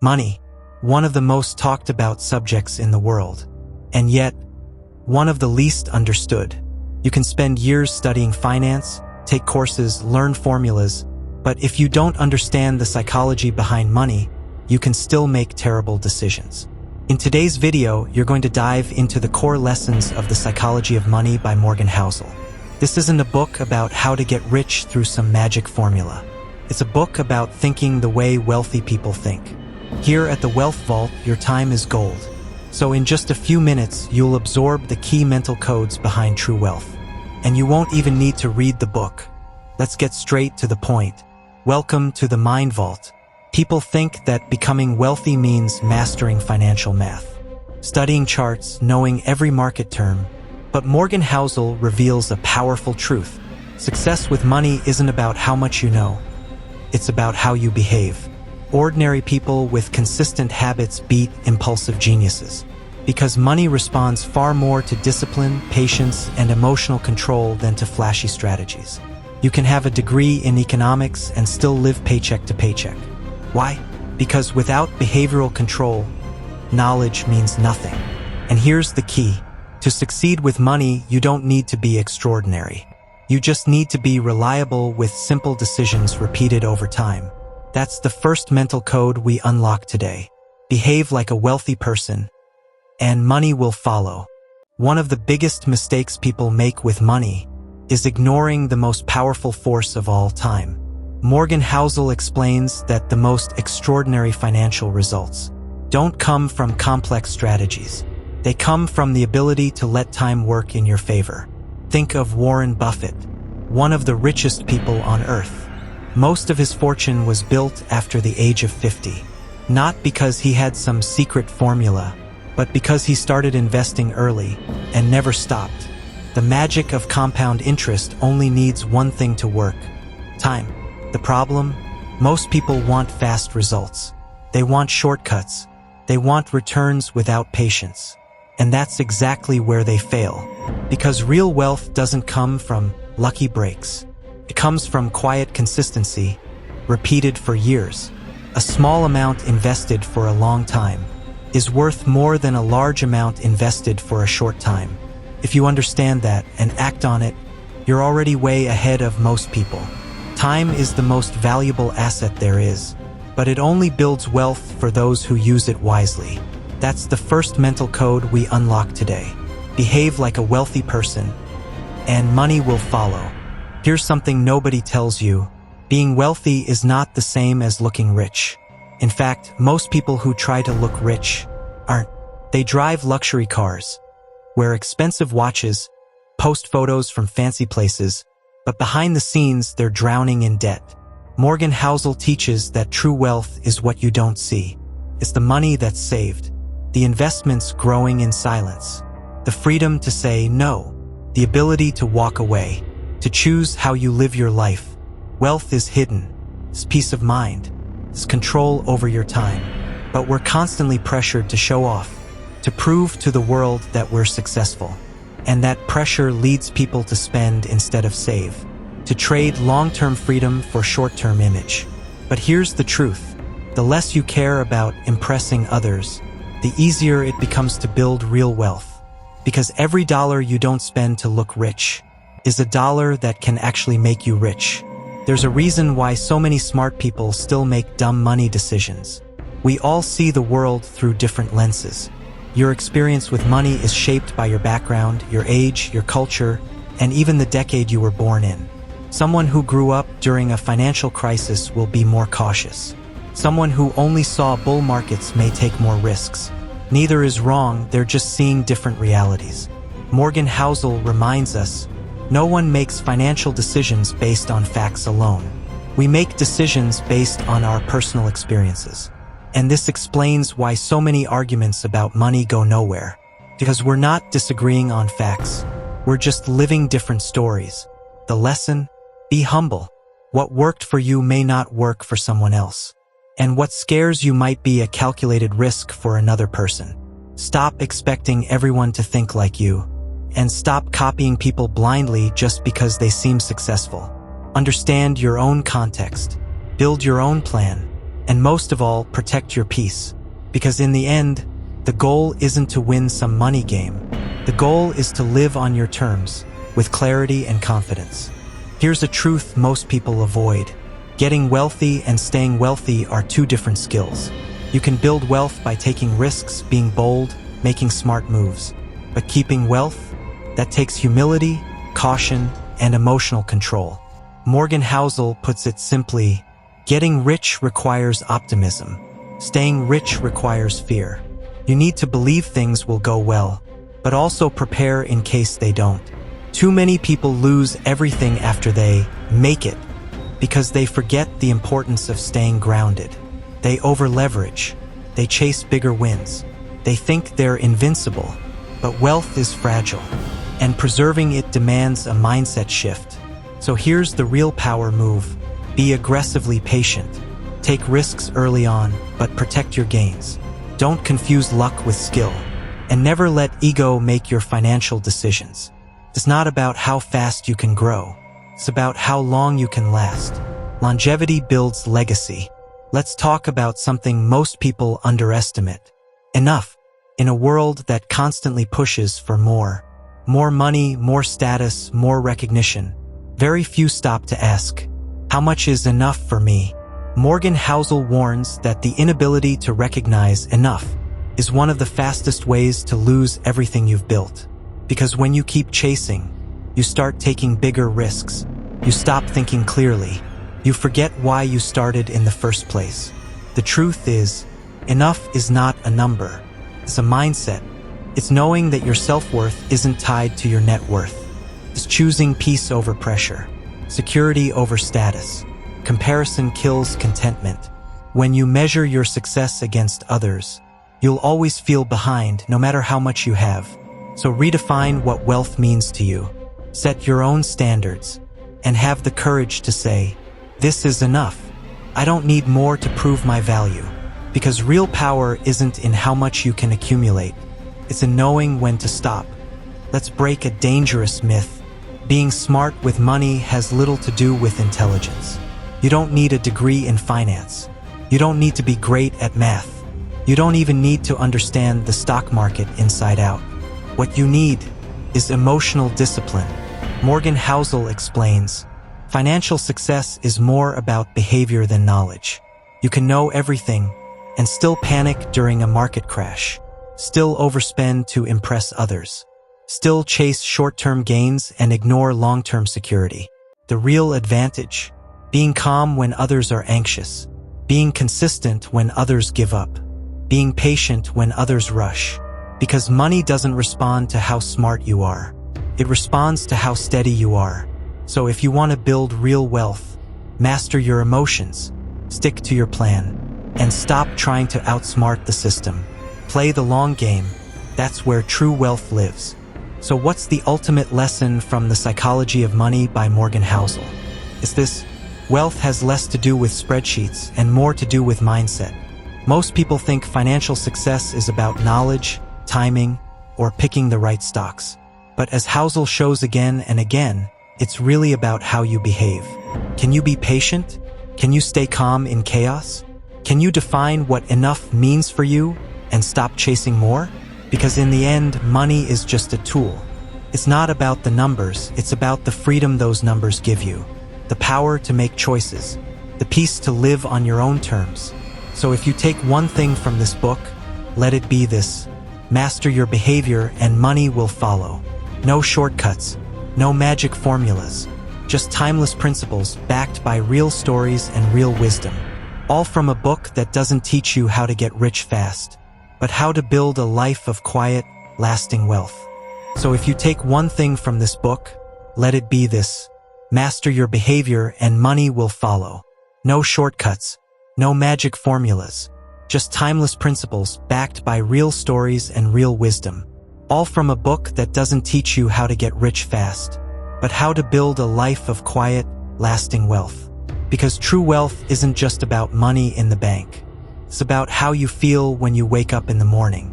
Money, one of the most talked about subjects in the world, and yet, one of the least understood. You can spend years studying finance, take courses, learn formulas, but if you don't understand the psychology behind money, you can still make terrible decisions. In today's video, you're going to dive into the core lessons of the psychology of money by Morgan Housel. This isn't a book about how to get rich through some magic formula. It's a book about thinking the way wealthy people think. Here at the Wealth Vault, your time is gold. So in just a few minutes, you'll absorb the key mental codes behind true wealth. And you won't even need to read the book. Let's get straight to the point. Welcome to the Mind Vault. People think that becoming wealthy means mastering financial math, studying charts, knowing every market term. But Morgan Housel reveals a powerful truth. Success with money isn't about how much you know. It's about how you behave. Ordinary people with consistent habits beat impulsive geniuses, because money responds far more to discipline, patience, and emotional control than to flashy strategies. You can have a degree in economics and still live paycheck to paycheck. Why? Because without behavioral control, knowledge means nothing. And here's the key. To succeed with money, you don't need to be extraordinary. You just need to be reliable with simple decisions repeated over time. That's the first mental code we unlock today. Behave like a wealthy person, and money will follow. One of the biggest mistakes people make with money is ignoring the most powerful force of all time. Morgan Housel explains that the most extraordinary financial results don't come from complex strategies. They come from the ability to let time work in your favor. Think of Warren Buffett, one of the richest people on earth. Most of his fortune was built after the age of 50, not because he had some secret formula, but because he started investing early and never stopped. The magic of compound interest only needs one thing to work: time. The problem? Most people want fast results. They want shortcuts. They want returns without patience. And that's exactly where they fail, because real wealth doesn't come from lucky breaks. It comes from quiet consistency, repeated for years. A small amount invested for a long time is worth more than a large amount invested for a short time. If you understand that and act on it, you're already way ahead of most people. Time is the most valuable asset there is, but it only builds wealth for those who use it wisely. That's the first mental code we unlock today. Behave like a wealthy person, and money will follow. Here's something nobody tells you. Being wealthy is not the same as looking rich. In fact, most people who try to look rich aren't. They drive luxury cars, wear expensive watches, post photos from fancy places, but behind the scenes, they're drowning in debt. Morgan Housel teaches that true wealth is what you don't see. It's the money that's saved, the investments growing in silence, the freedom to say no, the ability to walk away, to choose how you live your life. Wealth is hidden. It's peace of mind. It's control over your time. But we're constantly pressured to show off, to prove to the world that we're successful. And that pressure leads people to spend instead of save, to trade long-term freedom for short-term image. But here's the truth. The less you care about impressing others, the easier it becomes to build real wealth. Because every dollar you don't spend to look rich is a dollar that can actually make you rich. There's a reason why so many smart people still make dumb money decisions. We all see the world through different lenses. Your experience with money is shaped by your background, your age, your culture, and even the decade you were born in. Someone who grew up during a financial crisis will be more cautious. Someone who only saw bull markets may take more risks. Neither is wrong, they're just seeing different realities. Morgan Housel reminds us, no one makes financial decisions based on facts alone. We make decisions based on our personal experiences. And this explains why so many arguments about money go nowhere. Because we're not disagreeing on facts. We're just living different stories. The lesson? Be humble. What worked for you may not work for someone else. And what scares you might be a calculated risk for another person. Stop expecting everyone to think like you. And stop copying people blindly just because they seem successful. Understand your own context. Build your own plan. And most of all, protect your peace. Because in the end, the goal isn't to win some money game. The goal is to live on your terms, with clarity and confidence. Here's a truth most people avoid. Getting wealthy and staying wealthy are two different skills. You can build wealth by taking risks, being bold, making smart moves. But keeping wealth, that takes humility, caution, and emotional control. Morgan Housel puts it simply, getting rich requires optimism. Staying rich requires fear. You need to believe things will go well, but also prepare in case they don't. Too many people lose everything after they make it because they forget the importance of staying grounded. They over-leverage. They chase bigger wins. They think they're invincible, but wealth is fragile, and preserving it demands a mindset shift. So here's the real power move. Be aggressively patient. Take risks early on, but protect your gains. Don't confuse luck with skill, and never let ego make your financial decisions. It's not about how fast you can grow. It's about how long you can last. Longevity builds legacy. Let's talk about something most people underestimate. Enough. In a world that constantly pushes for more. More money, more status, more recognition. Very few stop to ask, how much is enough for me? Morgan Housel warns that the inability to recognize enough is one of the fastest ways to lose everything you've built. Because when you keep chasing, you start taking bigger risks. You stop thinking clearly. You forget why you started in the first place. The truth is, enough is not a number. It's a mindset. It's knowing that your self-worth isn't tied to your net worth. It's choosing peace over pressure, security over status. Comparison kills contentment. When you measure your success against others, you'll always feel behind no matter how much you have. So redefine what wealth means to you. Set your own standards and have the courage to say, this is enough. I don't need more to prove my value. Because real power isn't in how much you can accumulate. It's in knowing when to stop. Let's break a dangerous myth. Being smart with money has little to do with intelligence. You don't need a degree in finance. You don't need to be great at math. You don't even need to understand the stock market inside out. What you need is emotional discipline. Morgan Housel explains, financial success is more about behavior than knowledge. You can know everything and still panic during a market crash, still overspend to impress others, still chase short-term gains and ignore long-term security. The real advantage, being calm when others are anxious, being consistent when others give up, being patient when others rush. Because money doesn't respond to how smart you are. It responds to how steady you are. So if you want to build real wealth, master your emotions, stick to your plan, and stop trying to outsmart the system. Play the long game. That's where true wealth lives. So what's the ultimate lesson from The Psychology of Money by Morgan Housel? It's this: wealth has less to do with spreadsheets and more to do with mindset. Most people think financial success is about knowledge, timing, or picking the right stocks. But as Housel shows again and again, it's really about how you behave. Can you be patient? Can you stay calm in chaos? Can you define what enough means for you and stop chasing more? Because in the end, money is just a tool. It's not about the numbers, it's about the freedom those numbers give you. The power to make choices, the peace to live on your own terms. So if you take one thing from this book, let it be this: master your behavior and money will follow. No shortcuts, no magic formulas, just timeless principles backed by real stories and real wisdom. All from a book that doesn't teach you how to get rich fast, but how to build a life of quiet, lasting wealth. So if you take one thing from this book, let it be this: master your behavior and money will follow. No shortcuts, no magic formulas, just timeless principles backed by real stories and real wisdom. All from a book that doesn't teach you how to get rich fast, but how to build a life of quiet, lasting wealth. Because true wealth isn't just about money in the bank. It's about how you feel when you wake up in the morning.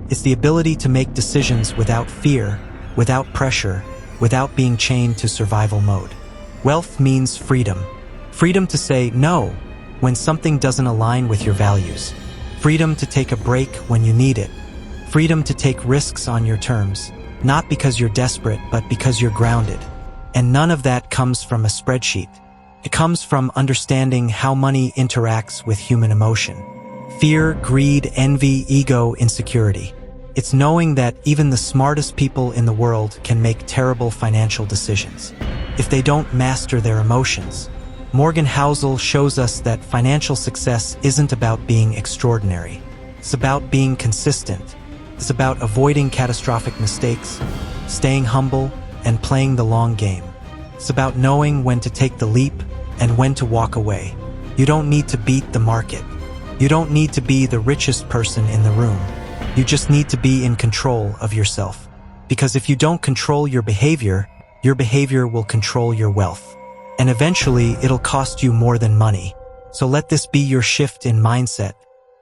It's the ability to make decisions without fear, without pressure, without being chained to survival mode. Wealth means freedom. Freedom to say no when something doesn't align with your values. Freedom to take a break when you need it. Freedom to take risks on your terms, not because you're desperate, but because you're grounded. And none of that comes from a spreadsheet. It comes from understanding how money interacts with human emotion. Fear, greed, envy, ego, insecurity. It's knowing that even the smartest people in the world can make terrible financial decisions if they don't master their emotions. Morgan Housel shows us that financial success isn't about being extraordinary. It's about being consistent. It's about avoiding catastrophic mistakes, staying humble, and playing the long game. It's about knowing when to take the leap and when to walk away. You don't need to beat the market. You don't need to be the richest person in the room. You just need to be in control of yourself. Because if you don't control your behavior will control your wealth. And eventually, it'll cost you more than money. So let this be your shift in mindset.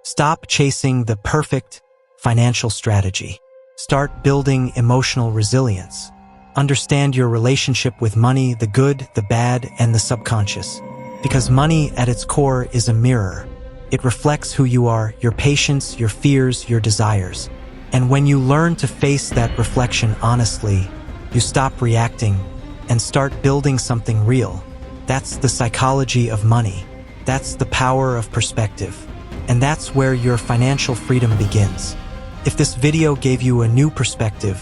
Stop chasing the perfect financial strategy. Start building emotional resilience. Understand your relationship with money, the good, the bad, and the subconscious. Because money, at its core, is a mirror. It reflects who you are, your patience, your fears, your desires. And when you learn to face that reflection honestly, you stop reacting and start building something real. That's the psychology of money. That's the power of perspective. And that's where your financial freedom begins. If this video gave you a new perspective,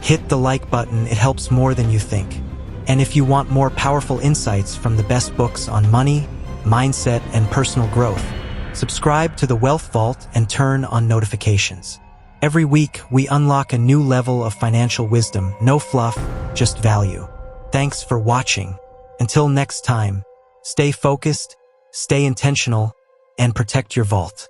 hit the like button. It helps more than you think. And if you want more powerful insights from the best books on money, mindset, and personal growth, subscribe to the Wealth Vault and turn on notifications. Every week, we unlock a new level of financial wisdom. No fluff, just value. Thanks for watching. Until next time, stay focused, stay intentional, and protect your vault.